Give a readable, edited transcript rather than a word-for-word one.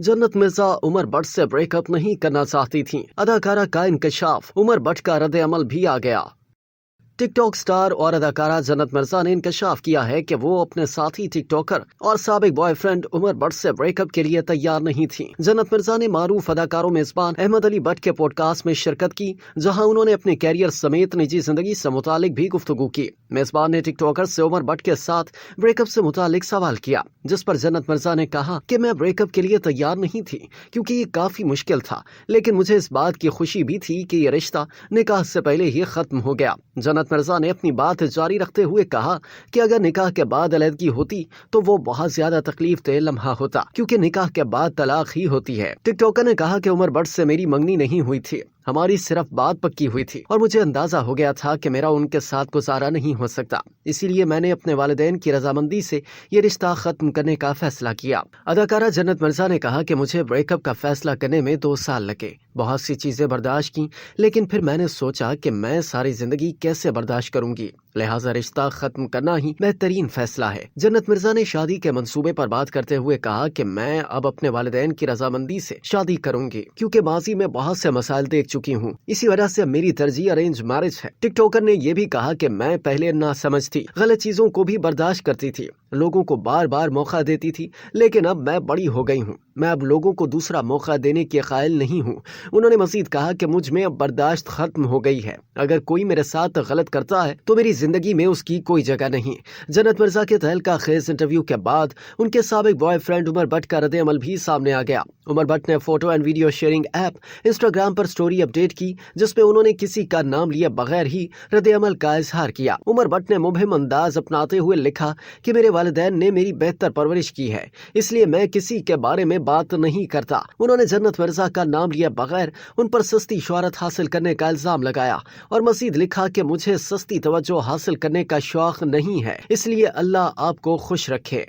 जन्नत मिर्जा उमर भट्ट से ब्रेकअप नहीं करना चाहती थीं। अदाकारा का इंकशाफ, उमर भट्ट का रद्द अमल भी आ गया। टिकटॉक स्टार और अदाकारा जन्नत मिर्जा ने इंकशाफ किया है कि वो अपने साथी टिकटॉकर और साबिक बॉयफ्रेंड उमर भट्ट से ब्रेकअप के लिए तैयार नहीं थी। जन्नत मिर्जा ने मारूफ अदाकारों मेजबान अहमद अली भट्ट के पॉडकास्ट में शिरकत की, जहां उन्होंने अपने कैरियर समेत निजी जिंदगी से मुतालिक भी गुफ्तगू की। मेजबान ने टिकटॉकर से उमर भट्ट के साथ ब्रेकअप से मुतालिक सवाल किया, जिस पर जन्नत मिर्जा ने कहा कि मैं ब्रेकअप के लिए तैयार नहीं थी क्योंकि ये काफी मुश्किल था, लेकिन मुझे इस बात की खुशी भी थी कि ये रिश्ता निकाह से पहले ही खत्म हो गया। जन्नत मिर्जा ने अपनी बात जारी रखते हुए कहा कि अगर निकाह के बाद अलहदगी होती तो वो बहुत ज्यादा तकलीफ दे लम्हा होता, क्योंकि निकाह के बाद तलाक ही होती है। टिकटॉकर ने कहा कि उमर भट्ट से मेरी मंगनी नहीं हुई थी, हमारी सिर्फ बात पक्की हुई थी और मुझे अंदाजा हो गया था कि मेरा उनके साथ गुजारा नहीं हो सकता, इसीलिए मैंने अपने वालिदैन की रजामंदी से ये रिश्ता खत्म करने का फैसला किया। अदाकारा जन्नत मिर्जा ने कहा कि मुझे ब्रेकअप का फैसला करने में 2 साल लगे, बहुत सी चीजें बर्दाश्त की, लेकिन फिर मैंने सोचा कि मैं सारी जिंदगी कैसे बर्दाश्त करूंगी, लिहाजा रिश्ता खत्म करना ही बेहतरीन फैसला है। जन्नत मिर्जा ने शादी के मंसूबे पर बात करते हुए कहा कि मैं अब अपने वालिदैन की रजामंदी से शादी करूंगी, क्योंकि माजी में बहुत से मसाइल देख चुकी हूँ, इसी वजह से मेरी तरजीह अरेंज मैरिज है। टिकटॉकर ने यह भी कहा कि मैं पहले नासमझ थी, गलत चीजों को भी बर्दाश्त करती थी, लोगों को बार बार मौका देती थी, लेकिन अब मैं बड़ी हो गई हूँ, मैं अब लोगों को दूसरा मौका देने के कायल नहीं हूँ। उन्होंने मजीद कहा कि मुझ में अब बर्दाश्त खत्म हो गई है, अगर कोई मेरे साथ गलत करता है तो मेरी जिंदगी में उसकी कोई जगह नहीं। जन्नत मिर्जा के तहलका खेज इंटरव्यू के बाद उनके साबिक बॉयफ्रेंड उमर भट्ट का रद्द अमल भी सामने आ गया। उमर भट्ट ने photo and video sharing app Instagram पर स्टोरी अपडेट की, जिसमें उन्होंने किसी का नाम लिए बगैर ही रद्द अमल का इजहार किया। उमर भट्ट ने मुबहिम अंदाज अपनाते हुए लिखा कि मेरे वालिदैन ने मेरी बेहतर परवरिश की है, इसलिए मैं किसी के बारे में बात नहीं करता। उन्होंने जन्नत मिर्जा का नाम लिए बगैर उन पर सस्ती शोहरत हासिल करने का इल्जाम लगाया और मजीद लिखा कि मुझे सस्ती तवज्जो हासिल करने का शौक नहीं है, इसलिए अल्लाह आपको खुश रखे।